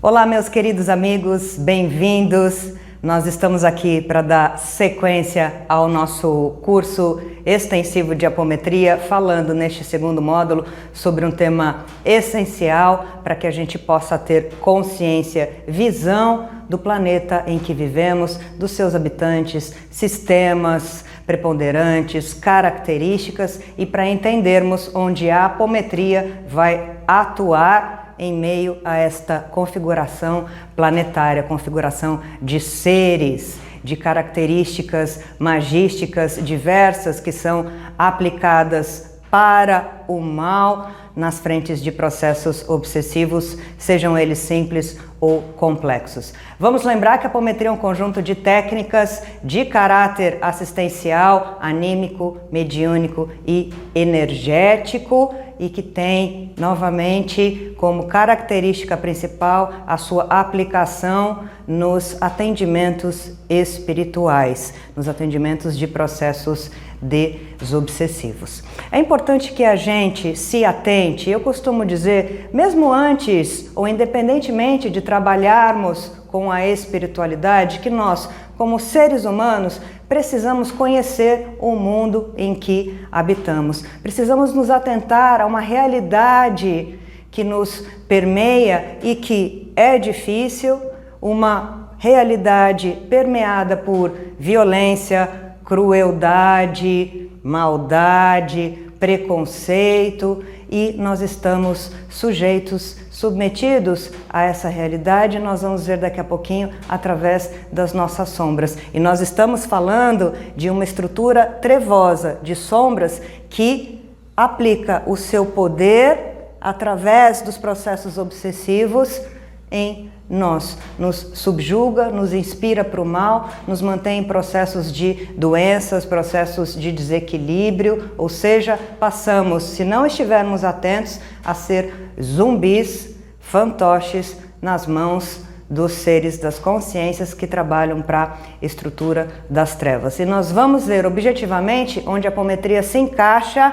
Olá, meus queridos amigos, bem-vindos! Nós estamos aqui para dar sequência ao nosso curso extensivo de apometria, falando neste segundo módulo sobre um tema essencial para que a gente possa ter consciência, visão do planeta em que vivemos, dos seus habitantes, sistemas preponderantes, características e para entendermos onde a apometria vai atuar em meio a esta configuração planetária, configuração de seres, de características magísticas diversas que são aplicadas para o mal nas frentes de processos obsessivos, sejam eles simples ou complexos. Vamos lembrar que a apometria é um conjunto de técnicas de caráter assistencial, anímico, mediúnico e energético, e que tem, novamente, como característica principal a sua aplicação nos atendimentos espirituais, nos atendimentos de processos desobsessivos. É importante que a gente se atente, eu costumo dizer, mesmo antes ou independentemente de trabalharmos com a espiritualidade, que nós, como seres humanos, precisamos conhecer o mundo em que habitamos. Precisamos nos atentar a uma realidade que nos permeia e que é difícil, uma realidade permeada por violência, crueldade, maldade, preconceito, e nós estamos sujeitos, submetidos a essa realidade. Nós vamos ver daqui a pouquinho através das nossas sombras. E nós estamos falando de uma estrutura trevosa, de sombras, que aplica o seu poder através dos processos obsessivos em nós, nos subjuga, nos inspira para o mal, nos mantém em processos de doenças, processos de desequilíbrio, ou seja, passamos, se não estivermos atentos, a ser zumbis, fantoches nas mãos dos seres das consciências que trabalham para a estrutura das trevas. E nós vamos ver objetivamente onde a apometria se encaixa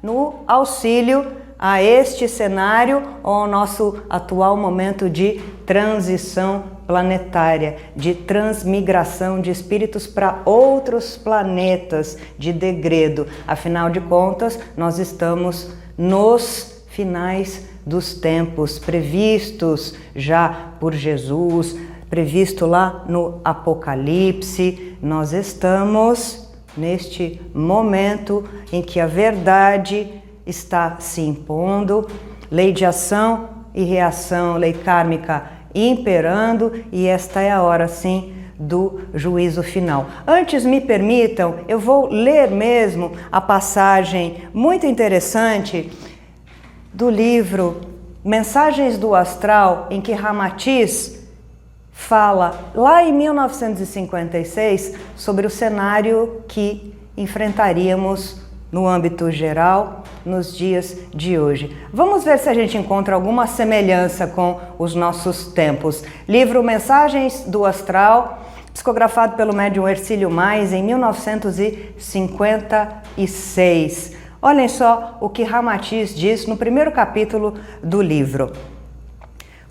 no auxílio a este cenário ou ao nosso atual momento de transição planetária, de transmigração de espíritos para outros planetas, de degredo. Afinal de contas, nós estamos nos finais dos tempos previstos já por Jesus, previsto lá no Apocalipse. Nós estamos neste momento em que a verdade está se impondo, lei de ação e reação, lei kármica imperando, e esta é a hora, sim, do juízo final. Antes, me permitam, eu vou ler mesmo a passagem muito interessante do livro Mensagens do Astral, em que Ramatiz fala, lá em 1956, sobre o cenário que enfrentaríamos no âmbito geral, nos dias de hoje. Vamos ver se a gente encontra alguma semelhança com os nossos tempos. Livro Mensagens do Astral, psicografado pelo médium Hercílio Mais em 1956. Olhem só o que Ramatiz diz no primeiro capítulo do livro.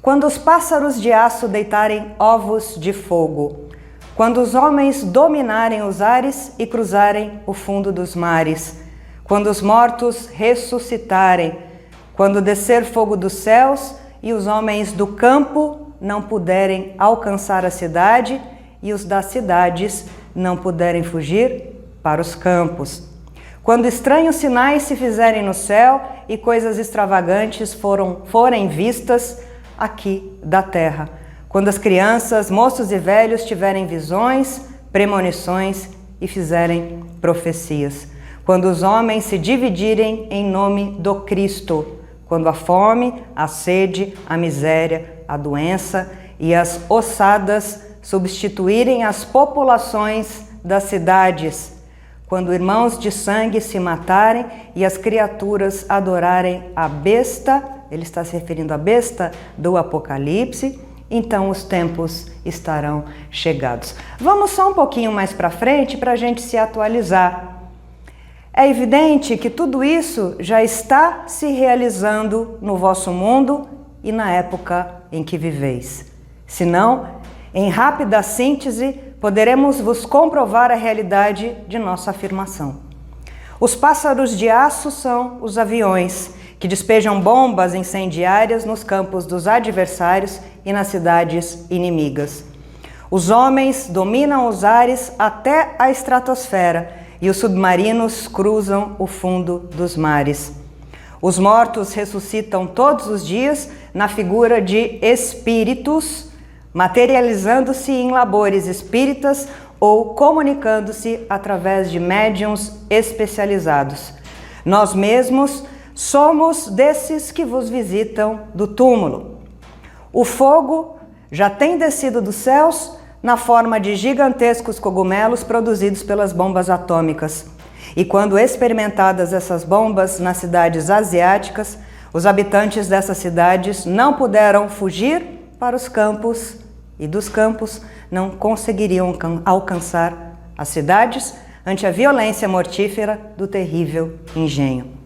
Quando os pássaros de aço deitarem ovos de fogo, quando os homens dominarem os ares e cruzarem o fundo dos mares, quando os mortos ressuscitarem, quando descer fogo dos céus e os homens do campo não puderem alcançar a cidade e os das cidades não puderem fugir para os campos. Quando estranhos sinais se fizerem no céu e coisas extravagantes forem vistas aqui da terra. Quando as crianças, moços e velhos tiverem visões, premonições e fizerem profecias. Quando os homens se dividirem em nome do Cristo, quando a fome, a sede, a miséria, a doença e as ossadas substituírem as populações das cidades, quando irmãos de sangue se matarem e as criaturas adorarem a besta, ele está se referindo à besta do Apocalipse, então os tempos estarão chegados. Vamos só um pouquinho mais para frente para a gente se atualizar. É evidente que tudo isso já está se realizando no vosso mundo e na época em que viveis. Senão, em rápida síntese, poderemos vos comprovar a realidade de nossa afirmação. Os pássaros de aço são os aviões, que despejam bombas incendiárias nos campos dos adversários e nas cidades inimigas. Os homens dominam os ares até a estratosfera e os submarinos cruzam o fundo dos mares. Os mortos ressuscitam todos os dias na figura de espíritos, materializando-se em labores espíritas ou comunicando-se através de médiuns especializados. Nós mesmos somos desses que vos visitam do túmulo. O fogo já tem descido dos céus na forma de gigantescos cogumelos produzidos pelas bombas atômicas. E quando experimentadas essas bombas nas cidades asiáticas, os habitantes dessas cidades não puderam fugir para os campos e dos campos não conseguiriam alcançar as cidades ante a violência mortífera do terrível engenho.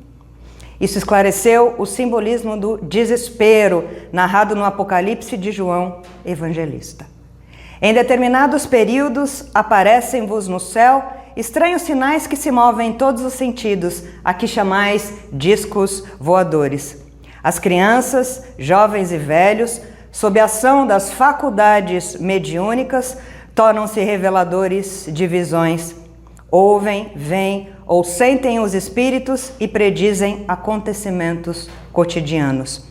Isso esclareceu o simbolismo do desespero narrado no Apocalipse de João Evangelista. Em determinados períodos aparecem-vos no céu estranhos sinais que se movem em todos os sentidos, a que chamais discos voadores. As crianças, jovens e velhos, sob a ação das faculdades mediúnicas, tornam-se reveladores de visões. Ouvem, veem ou sentem os espíritos e predizem acontecimentos cotidianos.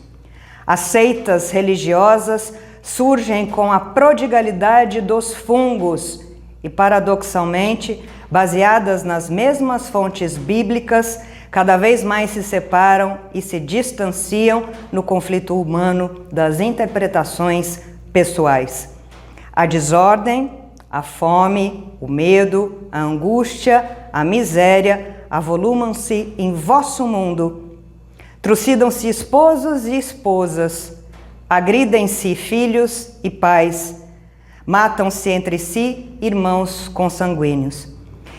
As seitas religiosas surgem com a prodigalidade dos fungos e, paradoxalmente, baseadas nas mesmas fontes bíblicas, cada vez mais se separam e se distanciam no conflito humano das interpretações pessoais. A desordem, a fome, o medo, a angústia, a miséria avolumam-se em vosso mundo. Trucidam-se esposos e esposas, agridem-se filhos e pais, matam-se entre si irmãos consanguíneos.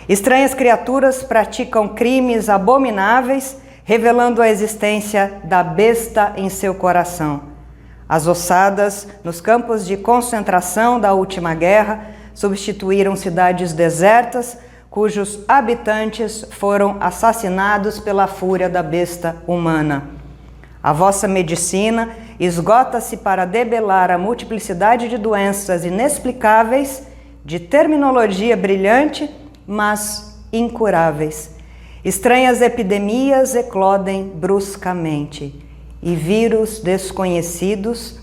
Estranhas criaturas praticam crimes abomináveis, revelando a existência da besta em seu coração. As ossadas, nos campos de concentração da última guerra, substituíram cidades desertas, cujos habitantes foram assassinados pela fúria da besta humana. A vossa medicina esgota-se para debelar a multiplicidade de doenças inexplicáveis, de terminologia brilhante, mas incuráveis. Estranhas epidemias eclodem bruscamente, e vírus desconhecidos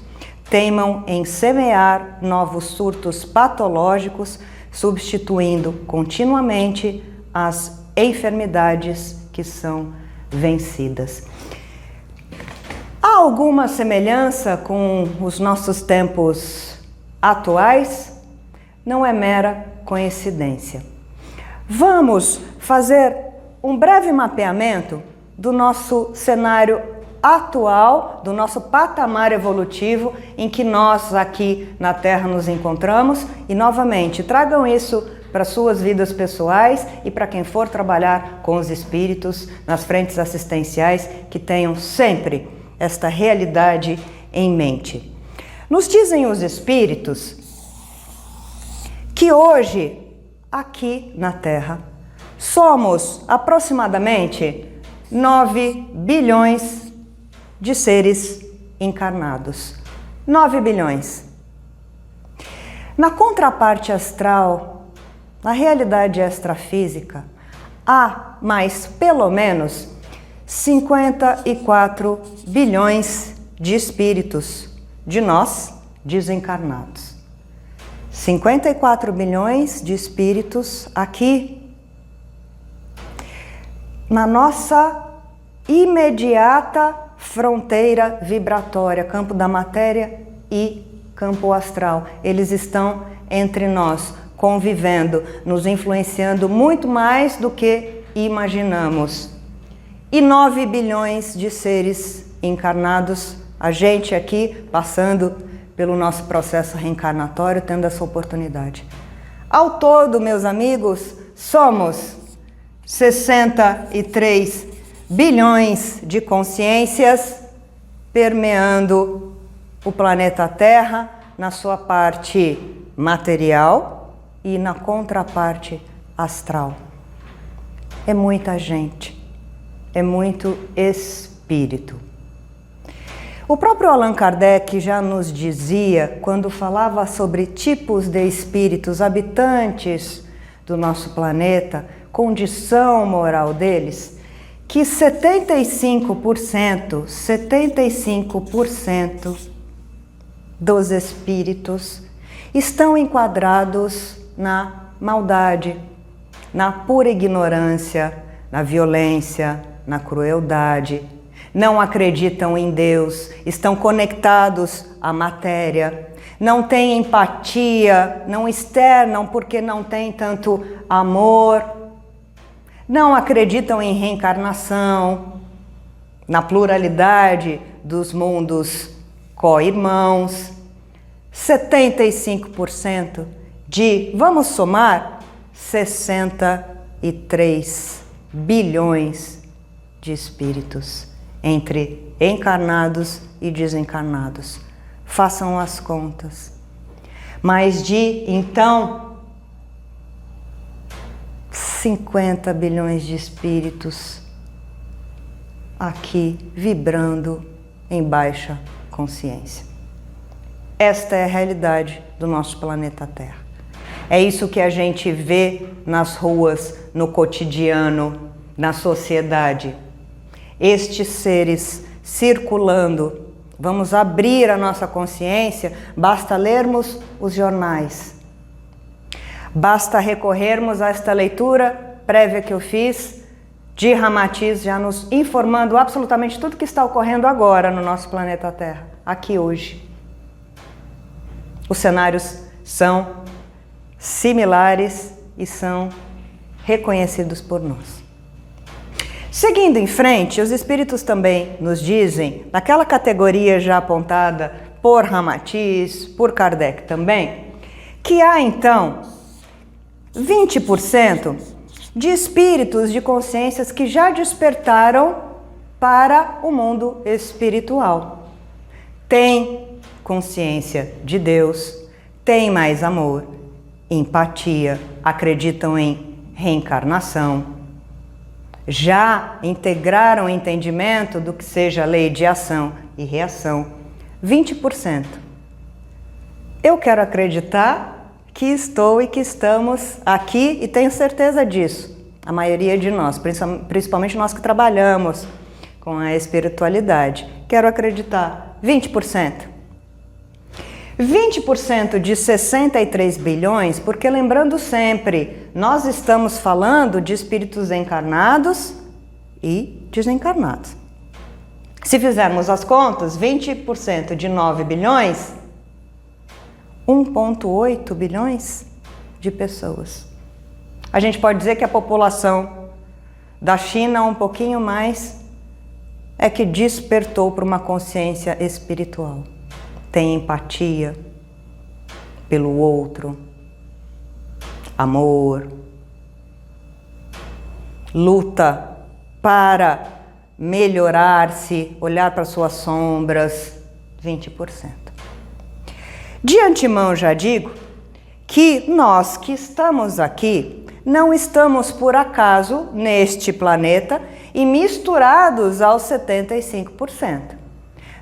teimam em semear novos surtos patológicos, substituindo continuamente as enfermidades que são vencidas. Há alguma semelhança com os nossos tempos atuais? Não é mera coincidência. Vamos fazer um breve mapeamento do nosso cenário atual, do nosso patamar evolutivo em que nós aqui na Terra nos encontramos e, novamente, tragam isso para suas vidas pessoais e para quem for trabalhar com os espíritos nas frentes assistenciais, que tenham sempre esta realidade em mente. Nos dizem os espíritos que hoje, aqui na Terra, somos aproximadamente 9 bilhões de seres encarnados. 9 bilhões. Na contraparte astral, na realidade extrafísica, há mais pelo menos 54 bilhões de espíritos, de nós desencarnados. 54 bilhões de espíritos aqui na nossa imediata fronteira vibratória, campo da matéria e campo astral. Eles estão entre nós, convivendo, nos influenciando muito mais do que imaginamos. E 9 bilhões de seres encarnados, a gente aqui passando pelo nosso processo reencarnatório, tendo essa oportunidade. Ao todo, meus amigos, somos 63 bilhões de consciências permeando o planeta Terra na sua parte material e na contraparte astral. É muita gente, é muito espírito. O próprio Allan Kardec já nos dizia, quando falava sobre tipos de espíritos habitantes do nosso planeta, condição moral deles, que 75% dos espíritos estão enquadrados na maldade, na pura ignorância, na violência, na crueldade. Não acreditam em Deus, estão conectados à matéria, não têm empatia, não externam porque não têm tanto amor, não acreditam em reencarnação, na pluralidade dos mundos co-irmãos. 75% vamos somar, 63 bilhões de espíritos entre encarnados e desencarnados. Façam as contas. Mais então, 50 bilhões de espíritos aqui vibrando em baixa consciência. Esta é a realidade do nosso planeta Terra. É isso que a gente vê nas ruas, no cotidiano, na sociedade. Estes seres circulando. Vamos abrir a nossa consciência, basta lermos os jornais. Basta recorrermos a esta leitura prévia que eu fiz de Ramatiz, já nos informando absolutamente tudo que está ocorrendo agora no nosso planeta Terra, aqui hoje. Os cenários são similares e são reconhecidos por nós. Seguindo em frente, os espíritos também nos dizem, naquela categoria já apontada por Ramatiz, por Kardec também, que há então 20% de espíritos de consciências que já despertaram para o mundo espiritual. Tem consciência de Deus, tem mais amor, empatia, acreditam em reencarnação, já integraram o entendimento do que seja lei de ação e reação. 20%. Eu quero acreditar que estou e que estamos aqui e tenho certeza disso. A maioria de nós, principalmente nós que trabalhamos com a espiritualidade. Quero acreditar. 20%. 20% de 63 bilhões, porque lembrando sempre, nós estamos falando de espíritos encarnados e desencarnados. Se fizermos as contas, 20% de 9 bilhões, 1,8 bilhões de pessoas. A gente pode dizer que a população da China, um pouquinho mais, é que despertou para uma consciência espiritual. Tem empatia pelo outro, amor, luta para melhorar-se, olhar para suas sombras, 20%. De antemão já digo que nós que estamos aqui não estamos por acaso neste planeta e misturados aos 75%.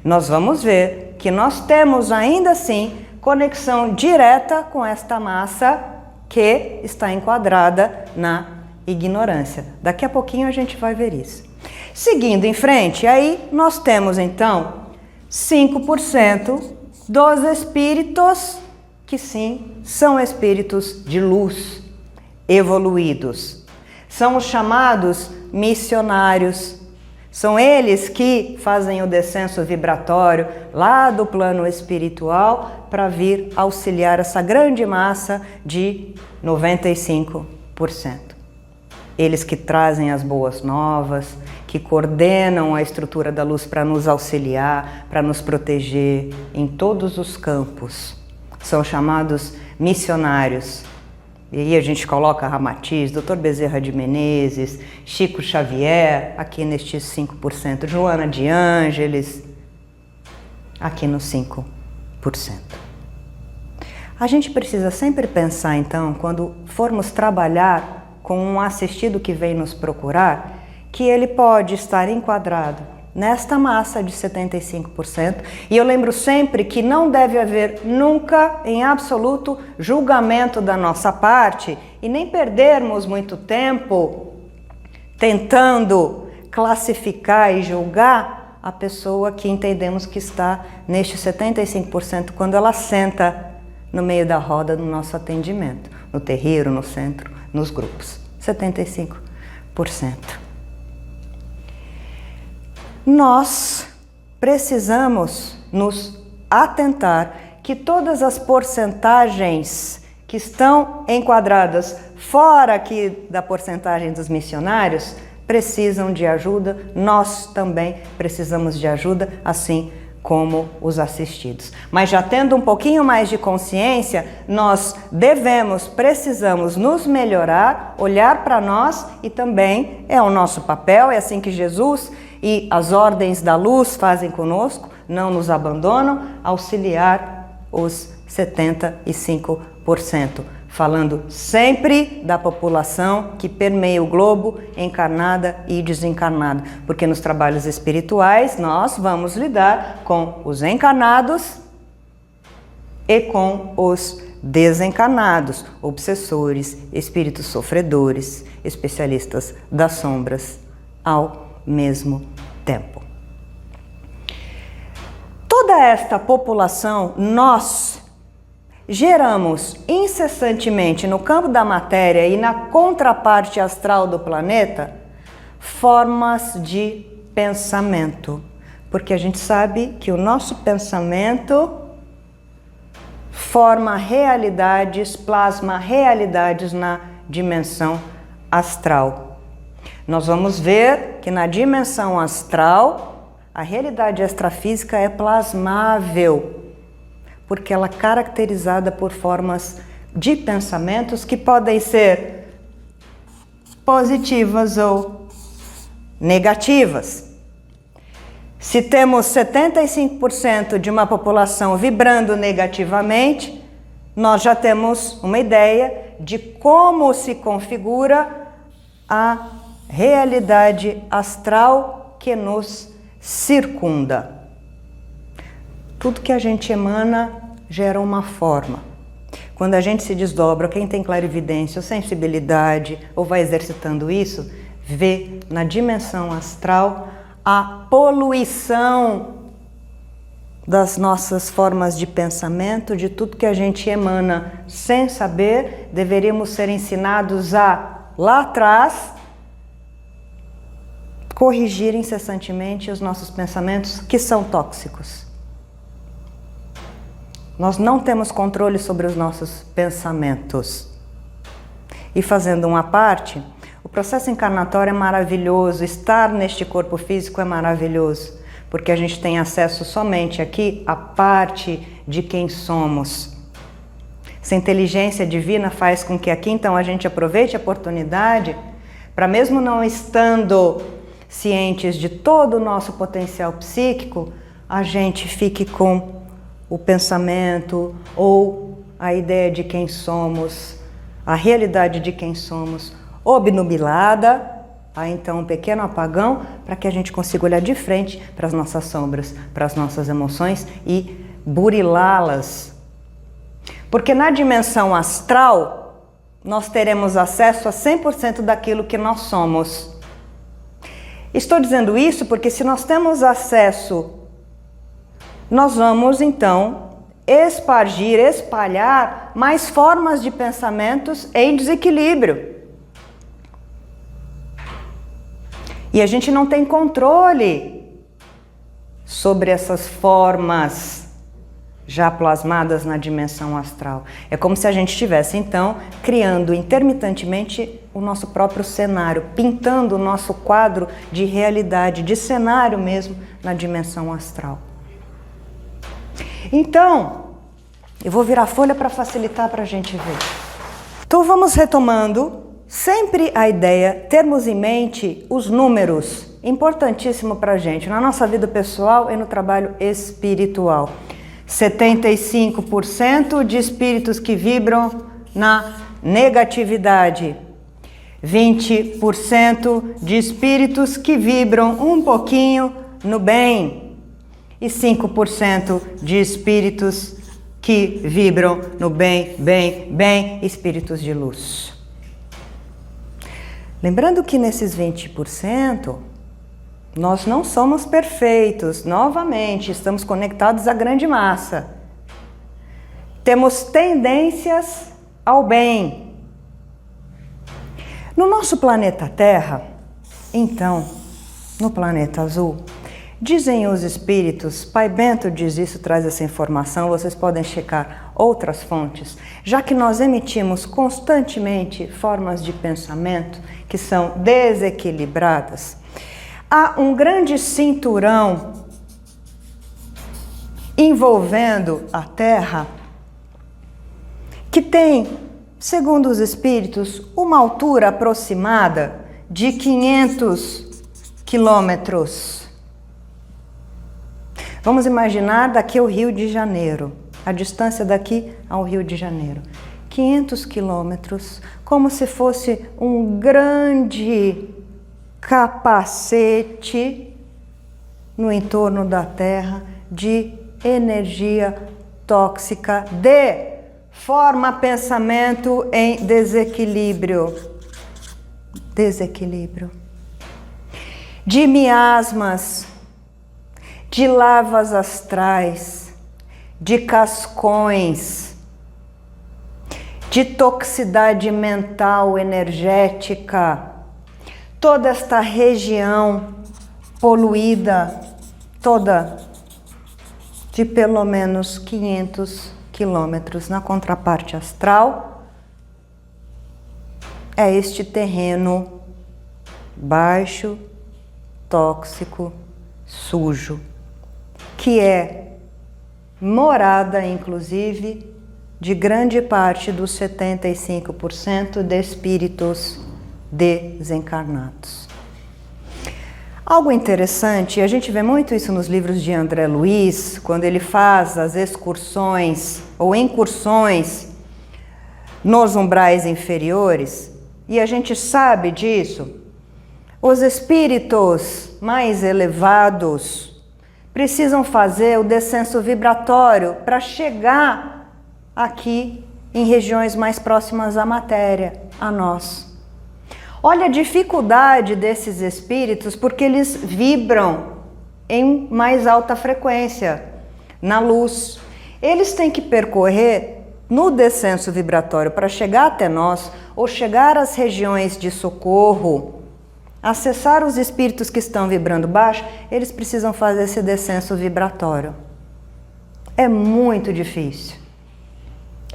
Nós vamos ver que nós temos ainda assim conexão direta com esta massa que está enquadrada na ignorância. Daqui a pouquinho a gente vai ver isso. Seguindo em frente, aí nós temos então 5% dos espíritos que sim, são espíritos de luz, evoluídos. São os chamados missionários. São eles que fazem o descenso vibratório lá do plano espiritual para vir auxiliar essa grande massa de 95%. Eles que trazem as boas novas, que coordenam a estrutura da luz para nos auxiliar, para nos proteger em todos os campos. São chamados missionários. E aí a gente coloca Ramatiz, Dr. Bezerra de Menezes, Chico Xavier, aqui nestes 5%, Joana de Ângeles. aqui no 5%. A gente precisa sempre pensar, então, quando formos trabalhar com um assistido que vem nos procurar, que ele pode estar enquadrado nesta massa de 75%. E eu lembro sempre que não deve haver nunca, em absoluto, julgamento da nossa parte e nem perdermos muito tempo tentando classificar e julgar a pessoa que entendemos que está neste 75% quando ela senta no meio da roda do nosso atendimento, no terreiro, no centro, nos grupos. 75%. Nós precisamos nos atentar que todas as porcentagens que estão enquadradas fora aqui da porcentagem dos missionários precisam de ajuda, nós também precisamos de ajuda, assim como os assistidos. Mas já tendo um pouquinho mais de consciência, nós precisamos nos melhorar, olhar para nós e também é o nosso papel, é assim que Jesus e as ordens da luz fazem conosco, não nos abandonam, auxiliar os 75%, falando sempre da população que permeia o globo, encarnada e desencarnada, porque nos trabalhos espirituais nós vamos lidar com os encarnados e com os desencarnados, obsessores, espíritos sofredores, especialistas das sombras, ao mesmo tempo. Toda esta população, nós geramos incessantemente no campo da matéria e na contraparte astral do planeta formas de pensamento, porque a gente sabe que o nosso pensamento forma realidades, plasma realidades na dimensão astral. Nós vamos ver que na dimensão astral a realidade extrafísica é plasmável, porque ela é caracterizada por formas de pensamentos que podem ser positivas ou negativas. Se temos 75% de uma população vibrando negativamente, nós já temos uma ideia de como se configura a realidade astral que nos circunda. Tudo que a gente emana gera uma forma. Quando a gente se desdobra, quem tem clarividência ou sensibilidade, ou vai exercitando isso, vê na dimensão astral a poluição das nossas formas de pensamento, de tudo que a gente emana sem saber. Deveríamos ser ensinados a, lá atrás, corrigir incessantemente os nossos pensamentos que são tóxicos. Nós não temos controle sobre os nossos pensamentos. E fazendo uma parte, o processo encarnatório é maravilhoso, estar neste corpo físico é maravilhoso, porque a gente tem acesso somente aqui à parte de quem somos. Essa inteligência divina faz com que aqui então a gente aproveite a oportunidade para, mesmo não estando cientes de todo o nosso potencial psíquico, a gente fique com o pensamento ou a ideia de quem somos, a realidade de quem somos, obnubilada, há então um pequeno apagão para que a gente consiga olhar de frente para as nossas sombras, para as nossas emoções e burilá-las. Porque na dimensão astral, nós teremos acesso a 100% daquilo que nós somos. Estou dizendo isso porque se nós temos acesso, nós vamos então espalhar mais formas de pensamentos em desequilíbrio. E a gente não tem controle sobre essas formas já plasmadas na dimensão astral. É como se a gente estivesse então criando intermitentemente o nosso próprio cenário, pintando o nosso quadro de realidade, de cenário mesmo na dimensão astral. Então, eu vou virar a folha para facilitar para a gente ver. Então vamos retomando sempre a ideia, termos em mente os números importantíssimo para a gente, na nossa vida pessoal e no trabalho espiritual. 75% de espíritos que vibram na negatividade. 20% de espíritos que vibram um pouquinho no bem. E 5% de espíritos que vibram no bem, espíritos de luz. Lembrando que nesses 20%, nós não somos perfeitos, novamente, estamos conectados à grande massa. Temos tendências ao bem. No nosso planeta Terra, então, no planeta azul, dizem os espíritos, Pai Bento diz isso, traz essa informação, vocês podem checar outras fontes, já que nós emitimos constantemente formas de pensamento que são desequilibradas. Há um grande cinturão envolvendo a Terra que tem, segundo os espíritos, uma altura aproximada de 500 quilômetros. Vamos imaginar daqui ao Rio de Janeiro, a distância daqui ao Rio de Janeiro. 500 quilômetros, como se fosse um grande capacete no entorno da Terra de energia tóxica, de forma pensamento em desequilíbrio. De miasmas, de lavas astrais, de cascões, de toxicidade mental, energética, toda esta região poluída, toda de pelo menos 500 quilômetros na contraparte astral, é este terreno baixo, tóxico, sujo, que é morada, inclusive, de grande parte dos 75% de espíritos desencarnados. Algo interessante, a gente vê muito isso nos livros de André Luiz, quando ele faz as excursões ou incursões nos umbrais inferiores, e a gente sabe disso. Os espíritos mais elevados precisam fazer o descenso vibratório para chegar aqui em regiões mais próximas à matéria, a nós. Olha a dificuldade desses espíritos, porque eles vibram em mais alta frequência, na luz. Eles têm que percorrer no descenso vibratório para chegar até nós, ou chegar às regiões de socorro, acessar os espíritos que estão vibrando baixo, eles precisam fazer esse descenso vibratório. É muito difícil.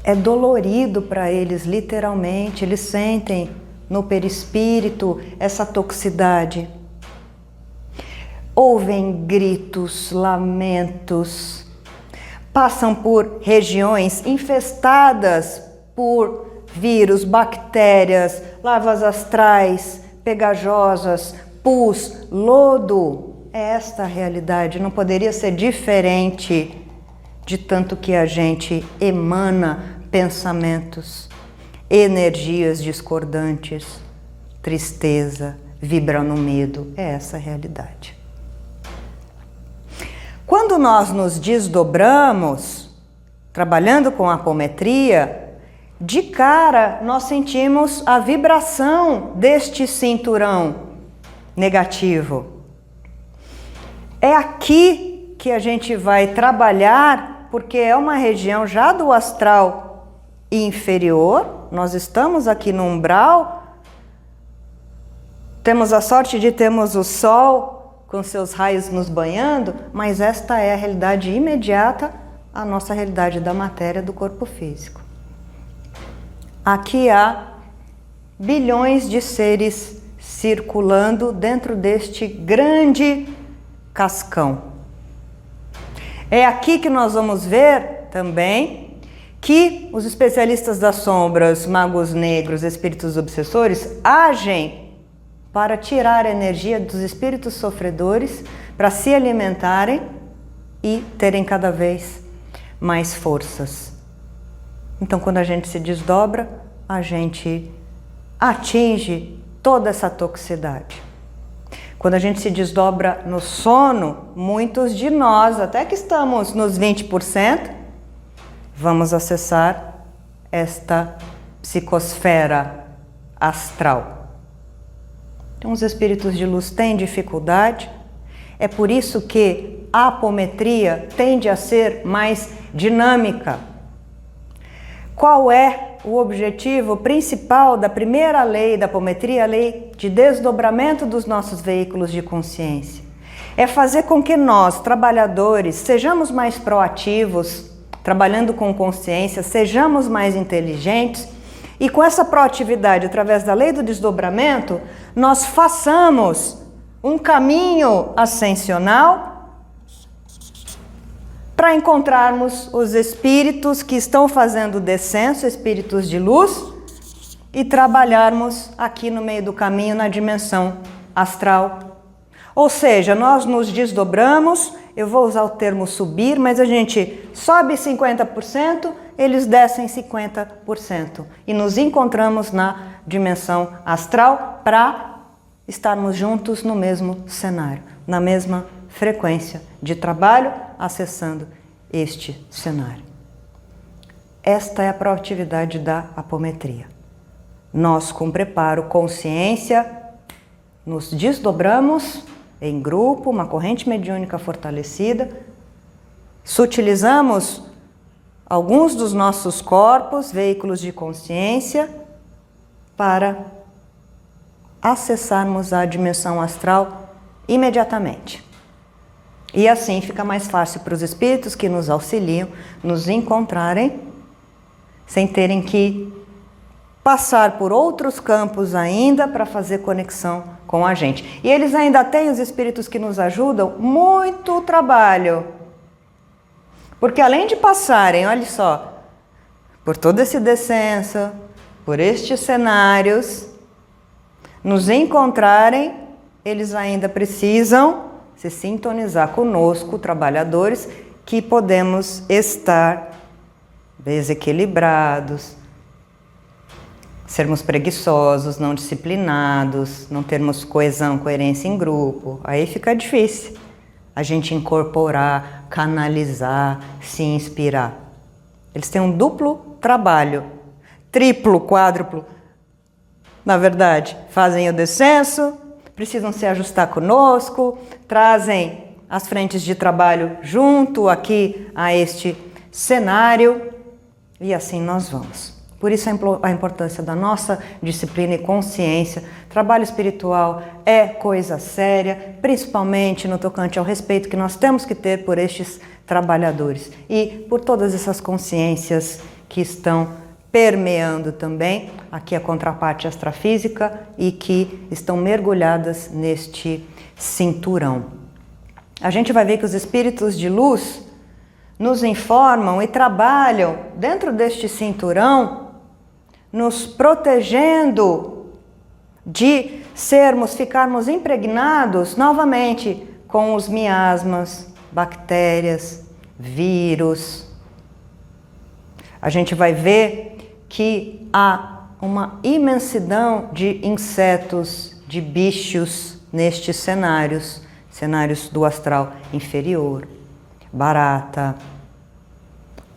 É dolorido para eles, literalmente, eles sentem no perispírito essa toxicidade. Ouvem gritos, lamentos, passam por regiões infestadas por vírus, bactérias, lavas astrais, pegajosas, pus, lodo. É esta a realidade, não poderia ser diferente de tanto que a gente emana pensamentos, energias discordantes, tristeza, vibra no medo. É essa a realidade. Quando nós nos desdobramos, trabalhando com a apometria, de cara nós sentimos a vibração deste cinturão negativo. É aqui que a gente vai trabalhar, porque é uma região já do astral inferior. Nós estamos aqui no umbral, temos a sorte de termos o Sol com seus raios nos banhando, mas esta é a realidade imediata, a nossa realidade da matéria do corpo físico. Aqui há bilhões de seres circulando dentro deste grande cascão. É aqui que nós vamos ver também que os especialistas das sombras, magos negros, espíritos obsessores, agem para tirar a energia dos espíritos sofredores, para se alimentarem e terem cada vez mais forças. Então, quando a gente se desdobra, a gente atinge toda essa toxicidade. Quando a gente se desdobra no sono, muitos de nós, até que estamos nos 20%, vamos acessar esta psicosfera astral. Então, os espíritos de luz têm dificuldade. É por isso que a apometria tende a ser mais dinâmica. Qual é o objetivo principal da primeira lei da apometria, a lei de desdobramento dos nossos veículos de consciência? É fazer com que nós, trabalhadores, sejamos mais proativos, trabalhando com consciência, sejamos mais inteligentes e com essa proatividade, através da lei do desdobramento, nós façamos um caminho ascensional para encontrarmos os espíritos que estão fazendo descenso, espíritos de luz, e trabalharmos aqui no meio do caminho na dimensão astral. Ou seja, nós nos desdobramos, eu vou usar o termo subir, mas a gente sobe 50%, eles descem 50%. E nos encontramos na dimensão astral para estarmos juntos no mesmo cenário, na mesma frequência de trabalho, acessando este cenário. Esta é a proatividade da apometria. Nós, com preparo, consciência, nos desdobramos em grupo, uma corrente mediúnica fortalecida, sutilizamos alguns dos nossos corpos, veículos de consciência, para acessarmos a dimensão astral imediatamente. E assim fica mais fácil para os espíritos que nos auxiliam nos encontrarem sem terem que passar por outros campos ainda para fazer conexão com a gente. E eles ainda têm, os espíritos que nos ajudam, muito trabalho. Porque além de passarem, olha só, por todo esse descenso, por estes cenários, nos encontrarem, eles ainda precisam se sintonizar conosco, trabalhadores, que podemos estar desequilibrados, sermos preguiçosos, não disciplinados, não termos coesão, coerência em grupo. Aí fica difícil a gente incorporar, canalizar, se inspirar. Eles têm um duplo trabalho, triplo, quádruplo. Na verdade, fazem o descenso, precisam se ajustar conosco, trazem as frentes de trabalho junto aqui a este cenário e assim nós vamos. Por isso a importância da nossa disciplina e consciência. Trabalho espiritual é coisa séria, principalmente no tocante ao respeito que nós temos que ter por estes trabalhadores e por todas essas consciências que estão permeando também aqui a contraparte astrafísica e que estão mergulhadas neste cinturão. A gente vai ver que os espíritos de luz nos informam e trabalham dentro deste cinturão, nos protegendo de ficarmos impregnados novamente com os miasmas, bactérias, vírus. A gente vai ver que há uma imensidão de insetos, de bichos nestes cenários do astral inferior. Barata,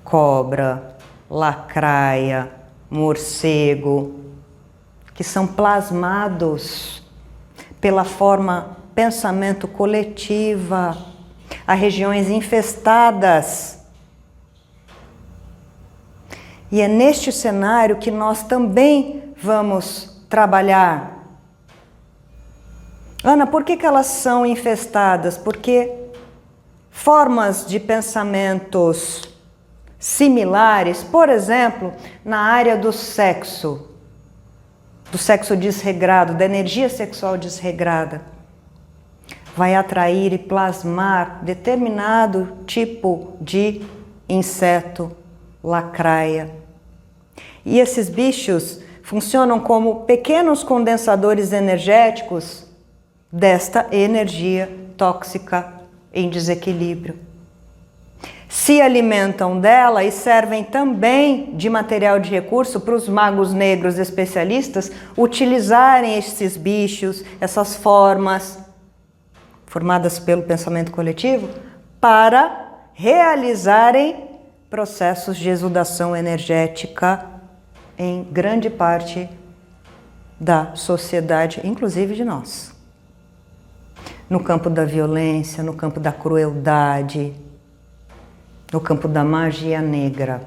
cobra, lacraia, morcego, que são plasmados pela forma pensamento coletiva, a regiões infestadas. E é neste cenário que nós também vamos trabalhar. Ana, por que elas são infestadas? Porque formas de pensamentos similares, por exemplo, na área do sexo desregrado, da energia sexual desregrada, vai atrair e plasmar determinado tipo de inseto, lacraia. E esses bichos funcionam como pequenos condensadores energéticos desta energia tóxica em desequilíbrio. Se alimentam dela e servem também de material de recurso para os magos negros especialistas utilizarem esses bichos, essas formas formadas pelo pensamento coletivo, para realizarem processos de exudação energética em grande parte da sociedade, inclusive de nós. No campo da violência, no campo da crueldade, no campo da magia negra.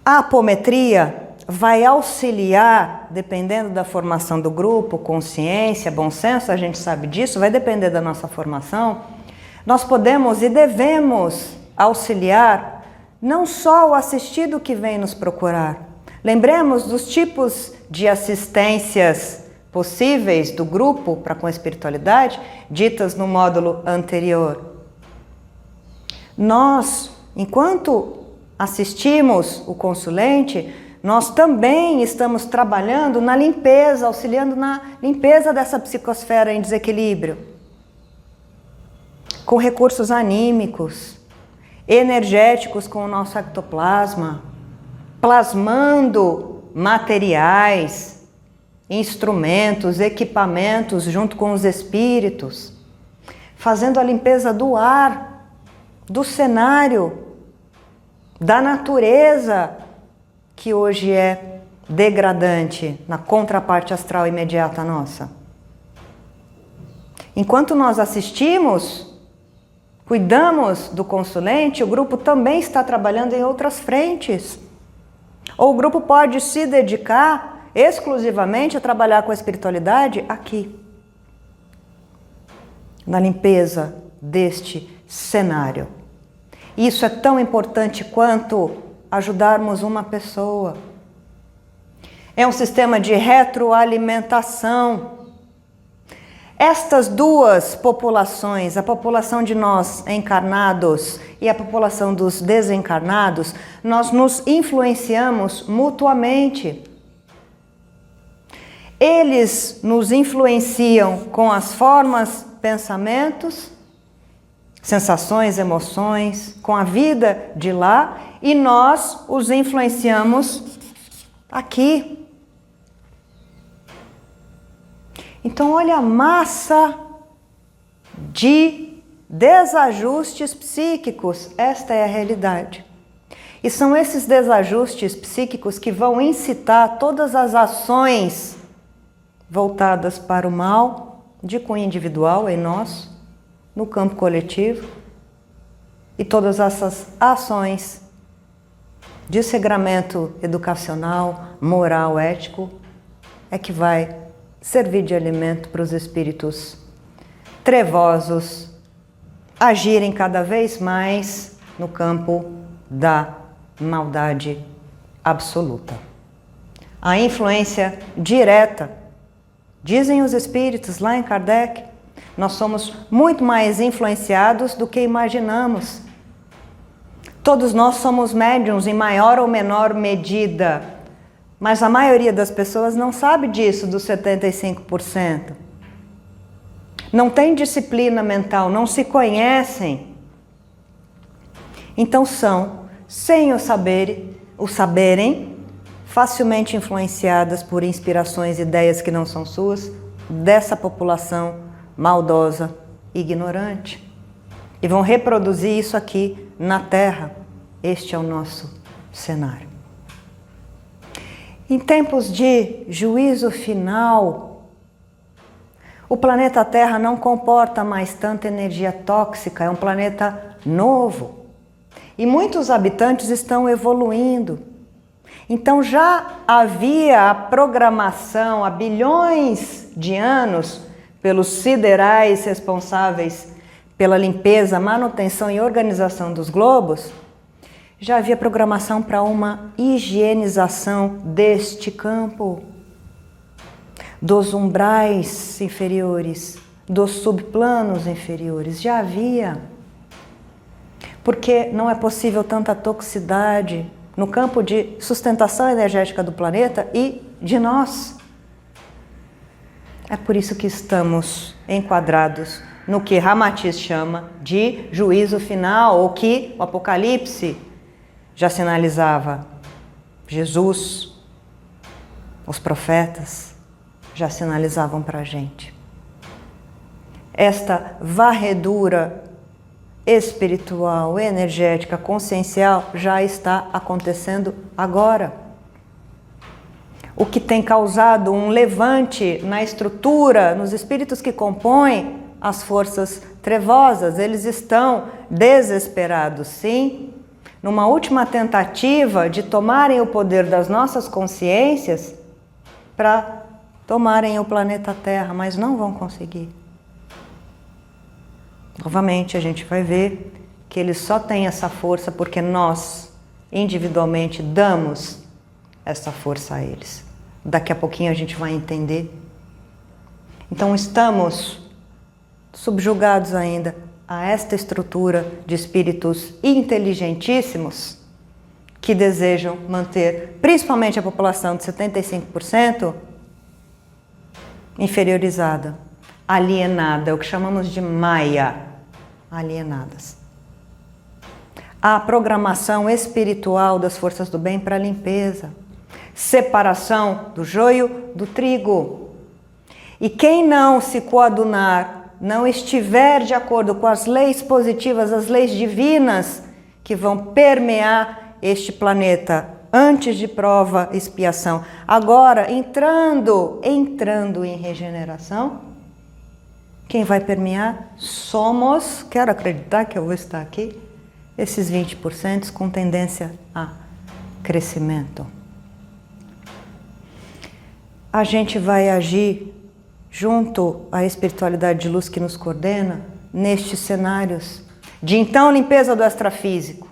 A apometria vai auxiliar, dependendo da formação do grupo, consciência, bom senso, a gente sabe disso, vai depender da nossa formação. Nós podemos e devemos auxiliar não só o assistido que vem nos procurar. Lembremos dos tipos de assistências possíveis do grupo para com a espiritualidade, ditas no módulo anterior. Nós, enquanto assistimos o consulente, nós também estamos trabalhando na limpeza, auxiliando na limpeza dessa psicosfera em desequilíbrio, com recursos anímicos, energéticos com o nosso ectoplasma, plasmando materiais, instrumentos, equipamentos junto com os espíritos, fazendo a limpeza do ar, do cenário, da natureza, que hoje é degradante na contraparte astral imediata nossa. Enquanto nós assistimos, cuidamos do consulente, o grupo também está trabalhando em outras frentes. Ou o grupo pode se dedicar exclusivamente a trabalhar com a espiritualidade aqui, na limpeza deste cenário. Isso é tão importante quanto ajudarmos uma pessoa. É um sistema de retroalimentação. Estas duas populações, a população de nós encarnados e a população dos desencarnados, nós nos influenciamos mutuamente. Eles nos influenciam com as formas, pensamentos, sensações, emoções, com a vida de lá, e nós os influenciamos aqui. Então, olha a massa de desajustes psíquicos. Esta é a realidade. E são esses desajustes psíquicos que vão incitar todas as ações voltadas para o mal, de cunho individual em nós, no campo coletivo, e todas essas ações de segramento educacional, moral, ético, é que vai servir de alimento para os espíritos trevosos agirem cada vez mais no campo da maldade absoluta. A influência direta, dizem os espíritos lá em Kardec, nós somos muito mais influenciados do que imaginamos. Todos nós somos médiuns em maior ou menor medida, mas a maioria das pessoas não sabe disso, dos 75%. Não tem disciplina mental, não se conhecem. Então são, sem o saberem, facilmente influenciadas por inspirações, ideias que não são suas, dessa população maldosa, ignorante. E vão reproduzir isso aqui na Terra. Este é o nosso cenário. Em tempos de juízo final, o planeta Terra não comporta mais tanta energia tóxica, é um planeta novo. E muitos habitantes estão evoluindo. Então já havia a programação há bilhões de anos pelos siderais responsáveis pela limpeza, manutenção e organização dos globos, já havia programação para uma higienização deste campo, dos umbrais inferiores, dos subplanos inferiores, já havia. Porque não é possível tanta toxicidade no campo de sustentação energética do planeta e de nós. É por isso que estamos enquadrados no que Ramatiz chama de juízo final, ou que o Apocalipse já sinalizava. Jesus, os profetas já sinalizavam para a gente. Esta varredura espiritual, energética, consciencial já está acontecendo agora. O que tem causado um levante na estrutura, nos espíritos que compõem as forças trevosas. Eles estão desesperados, sim, numa última tentativa de tomarem o poder das nossas consciências para tomarem o planeta Terra, mas não vão conseguir. Novamente, a gente vai ver que eles só têm essa força porque nós, individualmente, damos essa força a eles. Daqui a pouquinho a gente vai entender. Então, estamos subjugados ainda a esta estrutura de espíritos inteligentíssimos que desejam manter, principalmente a população de 75%, inferiorizada, alienada, o que chamamos de Maya, alienadas. A programação espiritual das forças do bem para a limpeza, separação do joio do trigo. E quem não se coadunar, não estiver de acordo com as leis positivas, as leis divinas que vão permear este planeta antes de prova, expiação, agora entrando em regeneração, quem vai permear somos, quero acreditar que eu vou estar aqui, esses 20% com tendência a crescimento. A gente vai agir junto à espiritualidade de luz que nos coordena nestes cenários de então limpeza do extrafísico,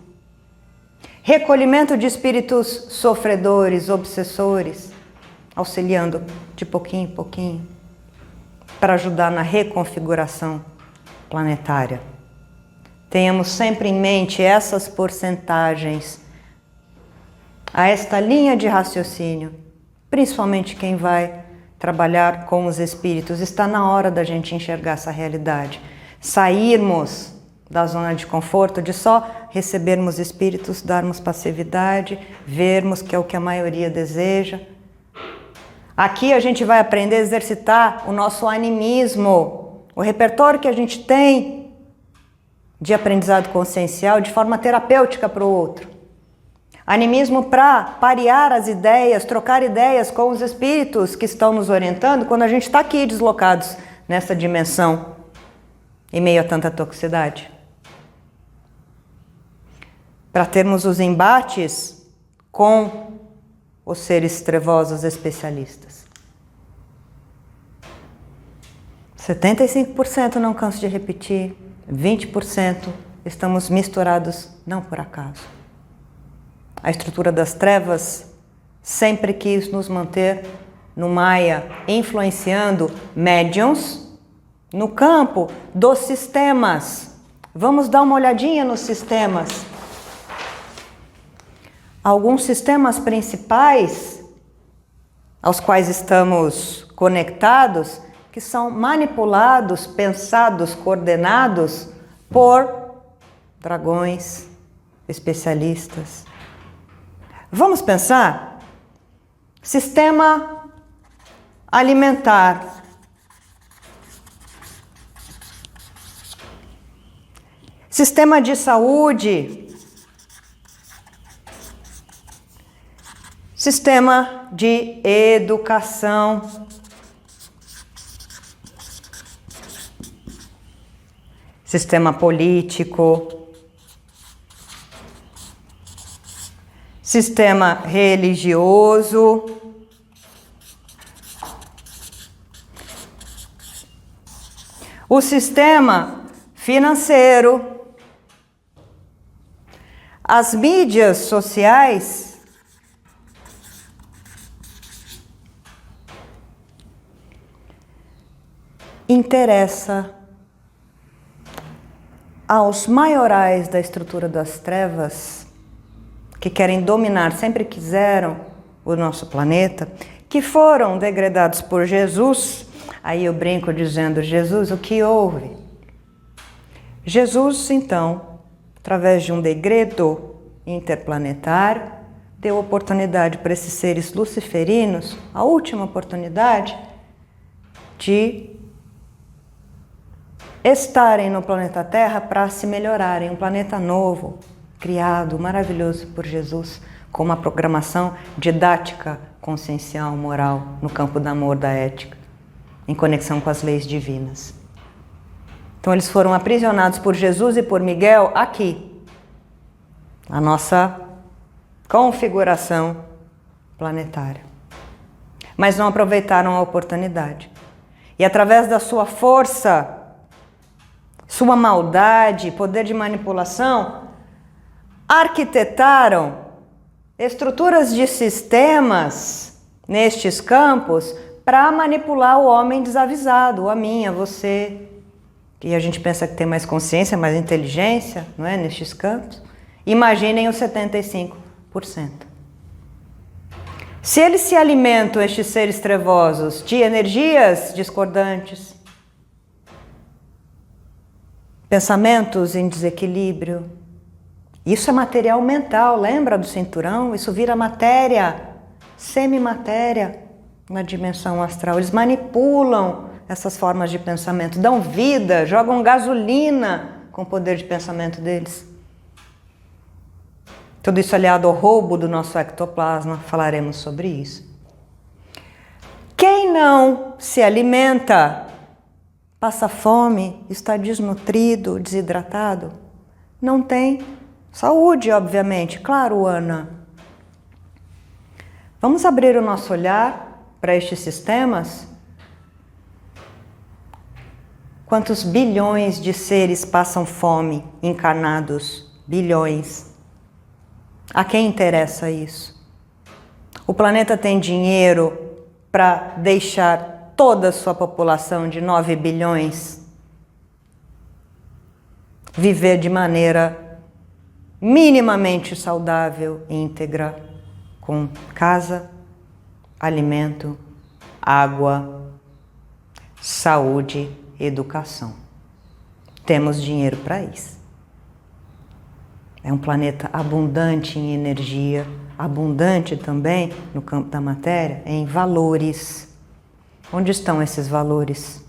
recolhimento de espíritos sofredores, obsessores, auxiliando de pouquinho em pouquinho para ajudar na reconfiguração planetária. Tenhamos sempre em mente essas porcentagens, a esta linha de raciocínio, principalmente quem vai trabalhar com os espíritos. Está na hora da gente enxergar essa realidade, sairmos da zona de conforto, de só recebermos espíritos, darmos passividade, vermos que é o que a maioria deseja. Aqui a gente vai aprender a exercitar o nosso animismo, o repertório que a gente tem de aprendizado consciencial de forma terapêutica para o outro. Animismo para parear as ideias, trocar ideias com os espíritos que estão nos orientando quando a gente está aqui deslocados nessa dimensão, em meio a tanta toxicidade. Para termos os embates com os seres trevosos especialistas. 75%, não canso de repetir, 20% estamos misturados não por acaso. A estrutura das trevas sempre quis nos manter no Maya, influenciando médiuns no campo dos sistemas. Vamos dar uma olhadinha nos sistemas. Alguns sistemas principais aos quais estamos conectados, que são manipulados, pensados, coordenados por dragões, especialistas. Vamos pensar? Sistema alimentar. Sistema de saúde. Sistema de educação. Sistema político. Sistema religioso. O sistema financeiro. As mídias sociais. Interessa aos maiorais da estrutura das trevas que querem dominar, sempre quiseram o nosso planeta, que foram degradados por Jesus. Aí eu brinco dizendo, Jesus, o que houve? Jesus, então, através de um degredo interplanetário, deu oportunidade para esses seres luciferinos, a última oportunidade de estarem no planeta Terra para se melhorarem, um planeta novo, criado, maravilhoso por Jesus, com uma programação didática, consciencial, moral, no campo do amor, da ética, em conexão com as leis divinas. Então eles foram aprisionados por Jesus e por Miguel aqui, a nossa configuração planetária. Mas não aproveitaram a oportunidade. E através da sua força, sua maldade, poder de manipulação, arquitetaram estruturas de sistemas nestes campos para manipular o homem desavisado, a mim, a você. E a gente pensa que tem mais consciência, mais inteligência, não é, nestes campos. Imaginem os 75%. Se eles se alimentam, estes seres trevosos, de energias discordantes, pensamentos em desequilíbrio, isso é material mental, lembra do cinturão? Isso vira matéria, semimatéria na dimensão astral. Eles manipulam essas formas de pensamento, dão vida, jogam gasolina com o poder de pensamento deles. Tudo isso aliado ao roubo do nosso ectoplasma, falaremos sobre isso. Quem não se alimenta, passa fome, está desnutrido, desidratado, não tem saúde, obviamente. Claro, Ana. Vamos abrir o nosso olhar para estes sistemas? Quantos bilhões de seres passam fome, encarnados? Bilhões. A quem interessa isso? O planeta tem dinheiro para deixar toda a sua população de 9 bilhões viver de maneira minimamente saudável e íntegra, com casa, alimento, água, saúde, educação. Temos dinheiro para isso. É um planeta abundante em energia, abundante também no campo da matéria, em valores. Onde estão esses valores?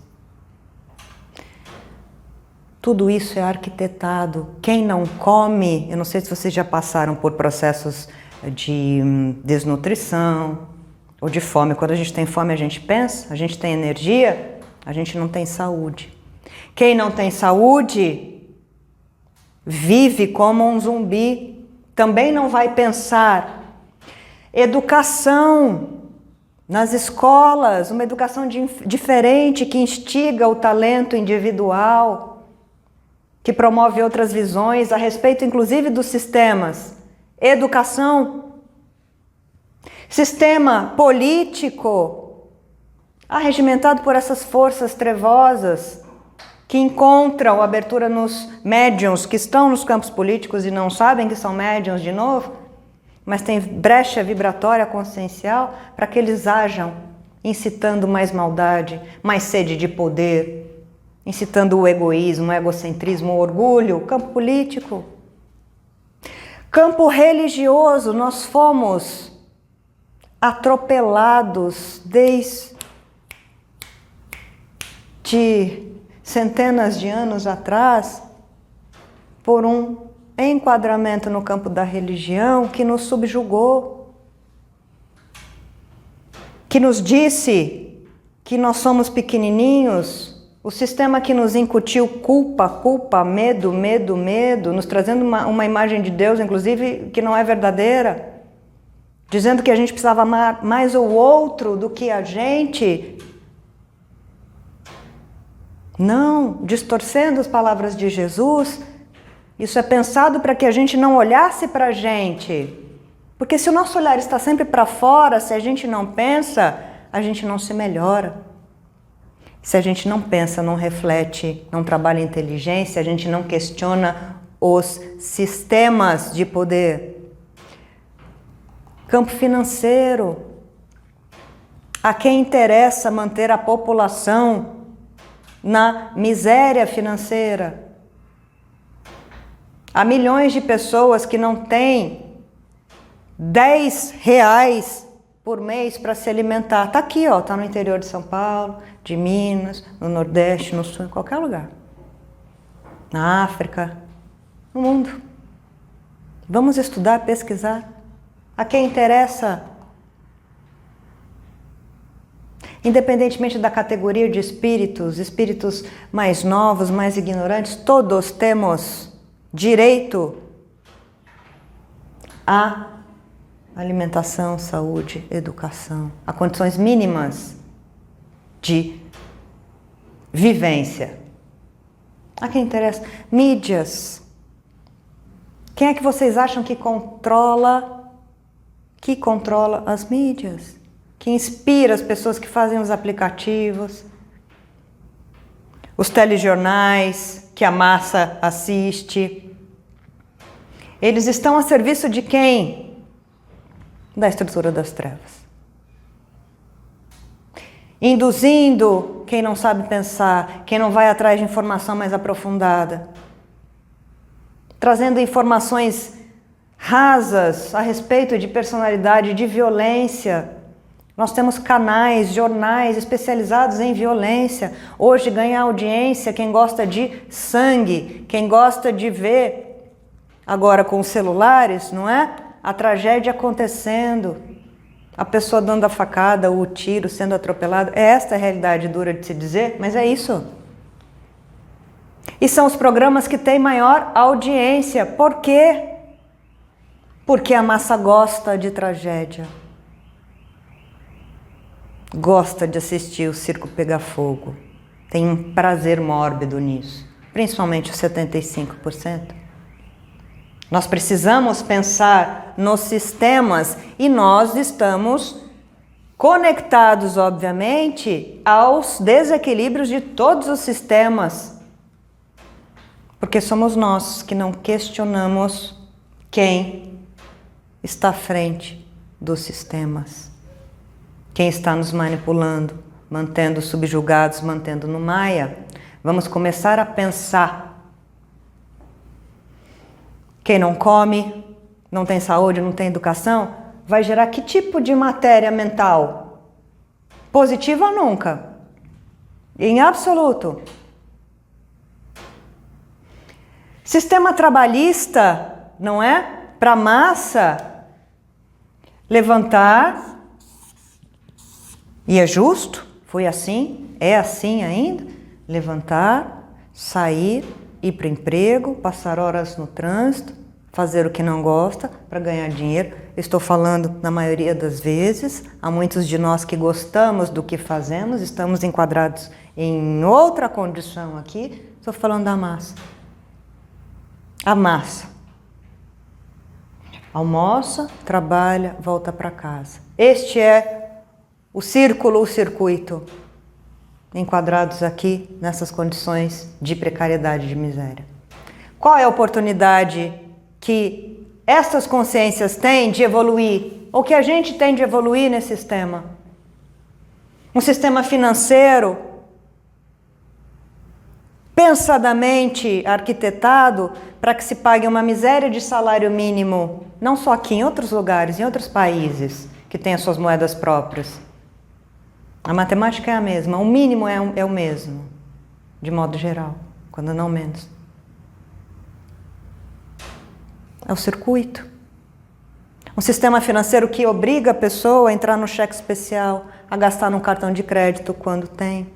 Tudo isso é arquitetado. Quem não come, eu não sei se vocês já passaram por processos de desnutrição ou de fome. Quando a gente tem fome, a gente pensa, a gente tem energia, a gente não tem saúde. Quem não tem saúde vive como um zumbi, também não vai pensar. Educação nas escolas, uma educação diferente que instiga o talento individual, que promove outras visões a respeito, inclusive, dos sistemas. Educação, sistema político, arregimentado por essas forças trevosas, que encontram abertura nos médiuns que estão nos campos políticos e não sabem que são médiuns de novo, mas tem brecha vibratória consciencial para que eles ajam, incitando mais maldade, mais sede de poder, incitando o egoísmo, o egocentrismo, o orgulho, o campo político. Campo religioso, nós fomos atropelados desde centenas de anos atrás por um enquadramento no campo da religião que nos subjugou, que nos disse que nós somos pequenininhos, o sistema que nos incutiu culpa, medo, nos trazendo uma imagem de Deus, inclusive, que não é verdadeira, dizendo que a gente precisava amar mais o outro do que a gente. Não, distorcendo as palavras de Jesus. Isso é pensado para que a gente não olhasse para a gente. Porque se o nosso olhar está sempre para fora, se a gente não pensa, a gente não se melhora. Se a gente não pensa, não reflete, não trabalha inteligência, a gente não questiona os sistemas de poder. campo financeiro. A quem interessa manter a população na miséria financeira? Há milhões de pessoas que não têm R$10 por mês para se alimentar. Está aqui, ó, está no interior de São Paulo, de Minas, no Nordeste, no Sul, em qualquer lugar. Na África, no mundo. Vamos estudar, pesquisar. A quem interessa? Independentemente da categoria de espíritos mais novos, mais ignorantes, todos temos direito à alimentação, saúde, educação, a condições mínimas de vivência. A quem interessa? Mídias. Quem é que vocês acham que controla as mídias? Que inspira as pessoas que fazem os aplicativos, os telejornais que a massa assiste. Eles estão a serviço de quem? Da estrutura das trevas. Induzindo quem não sabe pensar, quem não vai atrás de informação mais aprofundada. Trazendo informações rasas a respeito de personalidade, de violência. Nós temos canais, jornais especializados em violência. Hoje ganha audiência quem gosta de sangue, quem gosta de ver, agora com os celulares, não é? A tragédia acontecendo, a pessoa dando a facada, o tiro, sendo atropelado. É esta a realidade dura de se dizer, mas é isso. E são os programas que têm maior audiência. Por quê? Porque a massa gosta de tragédia. Gosta de assistir o circo pegar fogo. Tem um prazer mórbido nisso. Principalmente os 75%. Nós precisamos pensar nos sistemas e nós estamos conectados, obviamente, aos desequilíbrios de todos os sistemas. Porque somos nós que não questionamos quem está à frente dos sistemas. Quem está nos manipulando, mantendo subjugados, mantendo no maia. Vamos começar a pensar. Quem não come, não tem saúde, não tem educação, vai gerar que tipo de matéria mental? Positiva nunca. Em absoluto. Sistema trabalhista, não é? Para a massa levantar. E é justo, foi assim, é assim ainda, levantar, sair, ir para o emprego, passar horas no trânsito, fazer o que não gosta para ganhar dinheiro. Estou falando na maioria das vezes, há muitos de nós que gostamos do que fazemos, estamos enquadrados em outra condição aqui, estou falando da massa. A massa. Almoça, trabalha, volta para casa. Este é o círculo, o circuito, enquadrados aqui nessas condições de precariedade, de miséria. Qual é a oportunidade que essas consciências têm de evoluir? Ou que a gente tem de evoluir nesse sistema? Um sistema financeiro pensadamente arquitetado para que se pague uma miséria de salário mínimo, não só aqui, em outros lugares, em outros países que têm as suas moedas próprias. A matemática é a mesma, o mínimo é o mesmo, de modo geral, quando não menos. É o circuito. Um sistema financeiro que obriga a pessoa a entrar no cheque especial, a gastar no cartão de crédito quando tem,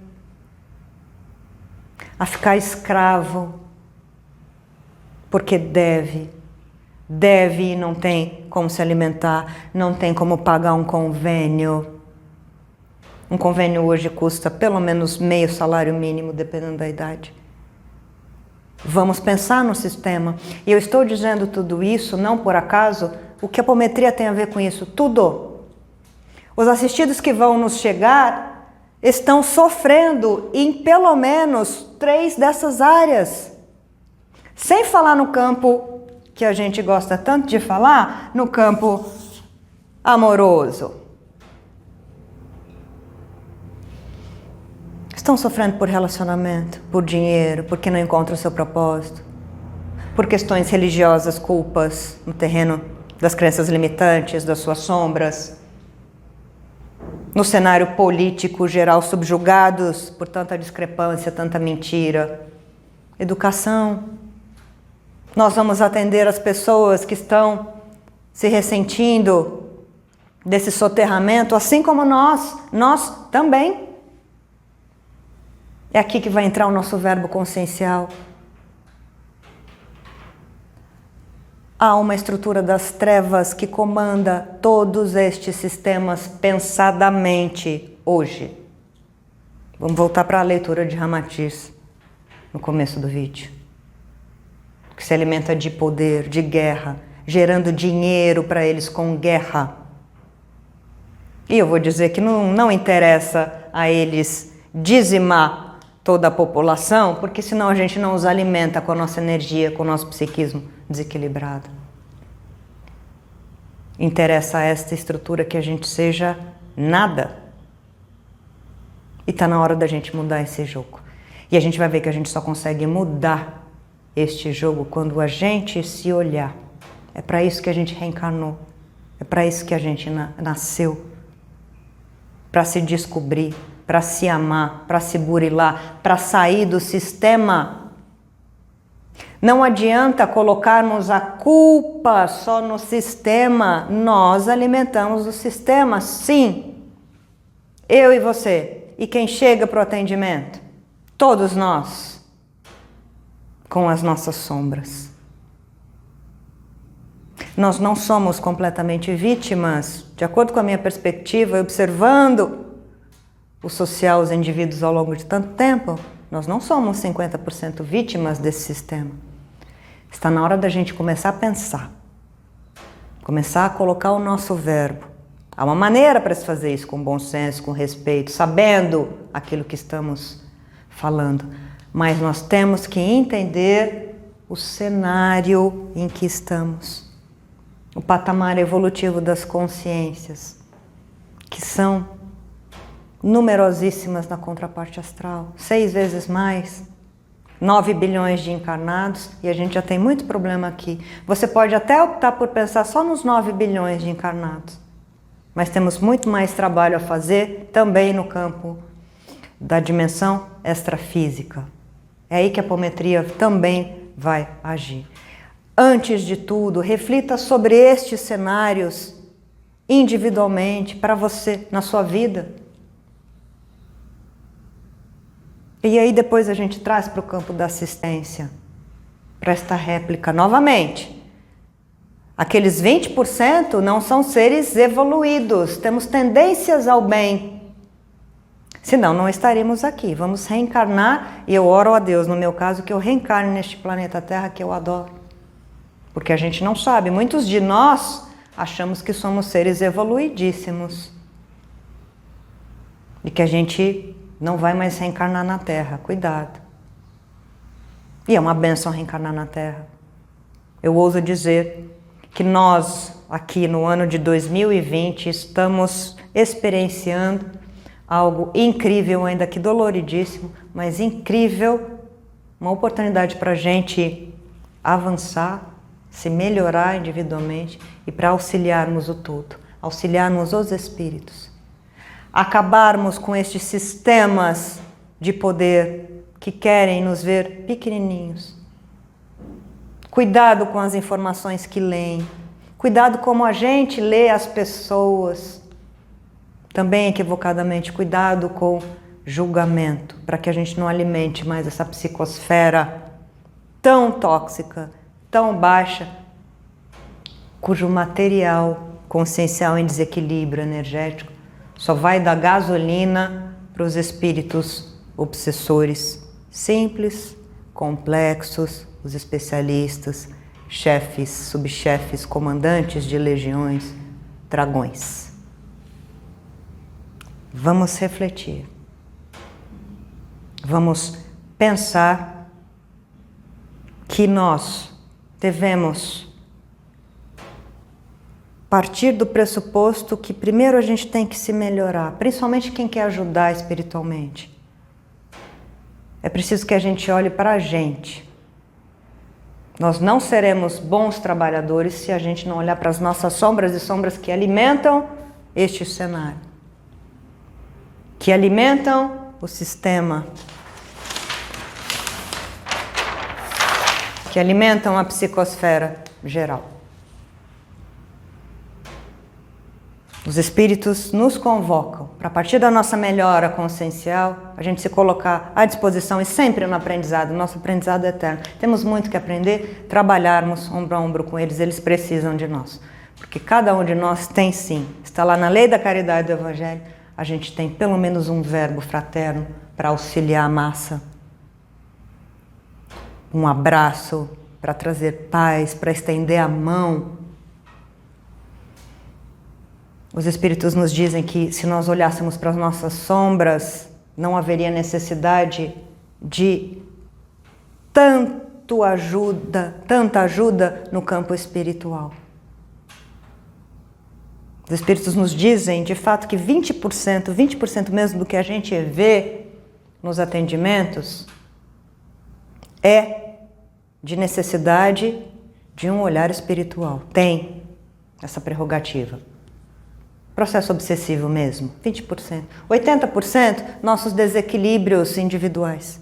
a ficar escravo, porque deve e não tem como se alimentar, não tem como pagar um convênio. Um convênio hoje custa pelo menos meio salário mínimo, dependendo da idade. Vamos pensar no sistema. E eu estou dizendo tudo isso, não por acaso, o que a apometria tem a ver com isso? Tudo. Os assistidos que vão nos chegar estão sofrendo em pelo menos 3 dessas áreas. Sem falar no campo que a gente gosta tanto de falar, no campo amoroso. Estão sofrendo por relacionamento, por dinheiro, porque não encontram o seu propósito, por questões religiosas, culpas no terreno das crenças limitantes, das suas sombras, no cenário político geral subjugados por tanta discrepância, tanta mentira. Educação. Nós vamos atender as pessoas que estão se ressentindo desse soterramento, assim como nós também. É aqui que vai entrar o nosso verbo consciencial. Há uma estrutura das trevas que comanda todos estes sistemas pensadamente hoje. Vamos voltar para a leitura de Ramatiz no começo do vídeo. Que se alimenta de poder, de guerra, gerando dinheiro para eles com guerra. E eu vou dizer que não interessa a eles dizimar toda a população, porque senão a gente não os alimenta com a nossa energia, com o nosso psiquismo desequilibrado. Interessa a esta estrutura que a gente seja nada. E está na hora da gente mudar esse jogo. E a gente vai ver que a gente só consegue mudar este jogo quando a gente se olhar. É para isso que a gente reencarnou. É para isso que a gente nasceu. Para se descobrir, para se amar, para se burilar, para sair do sistema. Não adianta colocarmos a culpa só no sistema. Nós alimentamos o sistema, sim. Eu e você. E quem chega para o atendimento? Todos nós. Com as nossas sombras. Nós não somos completamente vítimas, de acordo com a minha perspectiva, observando o social, os indivíduos ao longo de tanto tempo, nós não somos 50% vítimas desse sistema. Está na hora da gente começar a pensar, começar a colocar o nosso verbo. Há uma maneira para se fazer isso com bom senso, com respeito, sabendo aquilo que estamos falando. Mas nós temos que entender o cenário em que estamos. O patamar evolutivo das consciências, que são numerosíssimas na contraparte astral, 6 vezes mais, 9 bilhões de encarnados, e a gente já tem muito problema aqui. Você pode até optar por pensar só nos 9 bilhões de encarnados, mas temos muito mais trabalho a fazer também no campo da dimensão extrafísica. É aí que a apometria também vai agir. Antes de tudo, reflita sobre estes cenários individualmente, para você, na sua vida. E aí depois a gente traz para o campo da assistência, para esta réplica novamente. Aqueles 20% não são seres evoluídos, temos tendências ao bem. Senão não estaríamos aqui, vamos reencarnar, e eu oro a Deus, no meu caso, que eu reencarne neste planeta Terra que eu adoro. Porque a gente não sabe, muitos de nós achamos que somos seres evoluidíssimos. E que a gente não vai mais reencarnar na Terra, cuidado. E é uma bênção reencarnar na Terra. Eu ouso dizer que nós, aqui no ano de 2020, estamos experienciando algo incrível, ainda que doloridíssimo, mas incrível, uma oportunidade para a gente avançar, se melhorar individualmente e para auxiliarmos o todo, auxiliarmos os espíritos. Acabarmos com estes sistemas de poder que querem nos ver pequenininhos. Cuidado com as informações que leem. Cuidado como a gente lê as pessoas. Também equivocadamente, cuidado com julgamento, para que a gente não alimente mais essa psicosfera tão tóxica, tão baixa, cujo material consciencial em desequilíbrio energético só vai dar gasolina para os espíritos obsessores simples, complexos, os especialistas, chefes, subchefes, comandantes de legiões, dragões. Vamos refletir. Vamos pensar que nós devemos partir do pressuposto que primeiro a gente tem que se melhorar, principalmente quem quer ajudar espiritualmente. É preciso que a gente olhe para a gente. Nós não seremos bons trabalhadores se a gente não olhar para as nossas sombras e sombras que alimentam este cenário, que alimentam o sistema, que alimentam a psicosfera geral. Os espíritos nos convocam para, a partir da nossa melhora consciencial, a gente se colocar à disposição e sempre no aprendizado. Nosso aprendizado é eterno. Temos muito que aprender, trabalharmos ombro a ombro com eles, eles precisam de nós. Porque cada um de nós tem sim, está lá na lei da caridade do Evangelho, a gente tem pelo menos um verbo fraterno para auxiliar a massa. Um abraço para trazer paz, para estender a mão. Os espíritos nos dizem que se nós olhássemos para as nossas sombras, não haveria necessidade de tanta ajuda no campo espiritual. Os espíritos nos dizem, de fato, que 20% mesmo do que a gente vê nos atendimentos é de necessidade de um olhar espiritual. Tem essa prerrogativa. Processo obsessivo mesmo, 20%. 80% nossos desequilíbrios individuais.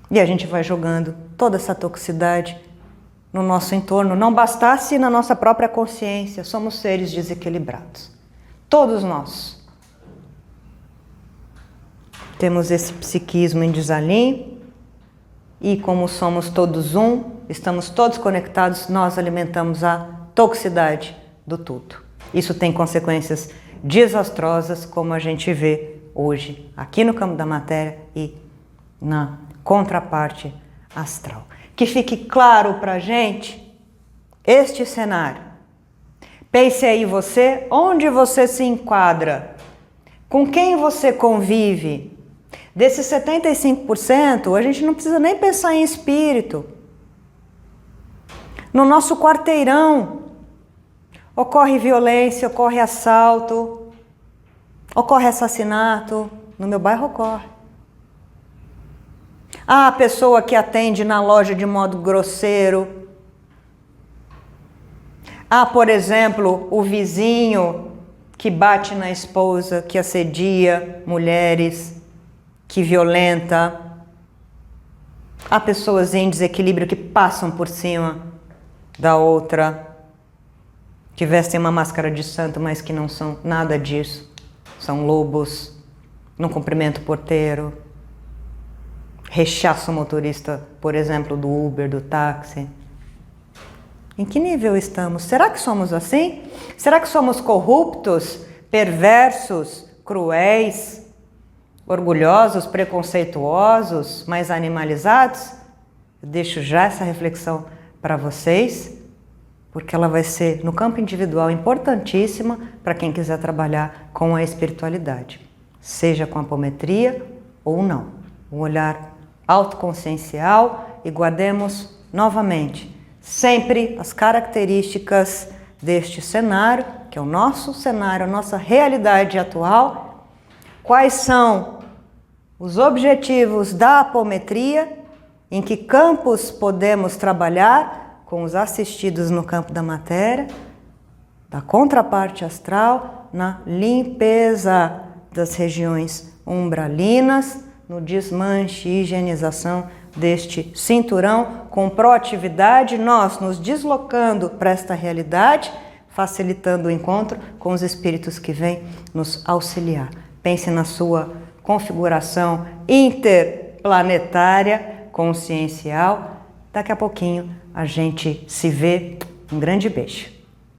E a gente vai jogando toda essa toxicidade no nosso entorno. Não bastasse na nossa própria consciência, somos seres desequilibrados. Todos nós. Temos esse psiquismo em desalinho e como somos todos um, estamos todos conectados, nós alimentamos a toxicidade do tudo. Isso tem consequências desastrosas, como a gente vê hoje, aqui no campo da matéria e na contraparte astral. Que fique claro para a gente este cenário. Pense aí você, onde você se enquadra, com quem você convive. Desses 75%, a gente não precisa nem pensar em espírito. No nosso quarteirão, ocorre violência, ocorre assalto, ocorre assassinato. No meu bairro ocorre. Há a pessoa que atende na loja de modo grosseiro. Há, por exemplo, o vizinho que bate na esposa, que assedia mulheres, que violenta. Há pessoas em desequilíbrio que passam por cima da outra, que vestem uma máscara de santo, mas que não são nada disso. São lobos, não cumprimentam o porteiro, rechaçam o motorista, por exemplo, do Uber, do táxi. Em que nível estamos? Será que somos assim? Será que somos corruptos, perversos, cruéis, orgulhosos, preconceituosos, mais animalizados? Eu deixo já essa reflexão para vocês, porque ela vai ser, no campo individual, importantíssima para quem quiser trabalhar com a espiritualidade, seja com a apometria ou não. Um olhar autoconsciencial e guardemos novamente sempre as características deste cenário, que é o nosso cenário, a nossa realidade atual. Quais são os objetivos da apometria, em que campos podemos trabalhar com os assistidos no campo da matéria, da contraparte astral, na limpeza das regiões umbralinas, no desmanche e higienização deste cinturão, com proatividade, nós nos deslocando para esta realidade, facilitando o encontro com os espíritos que vêm nos auxiliar. Pense na sua configuração interplanetária, consciencial. Daqui a pouquinho a gente se vê. Um grande beijo.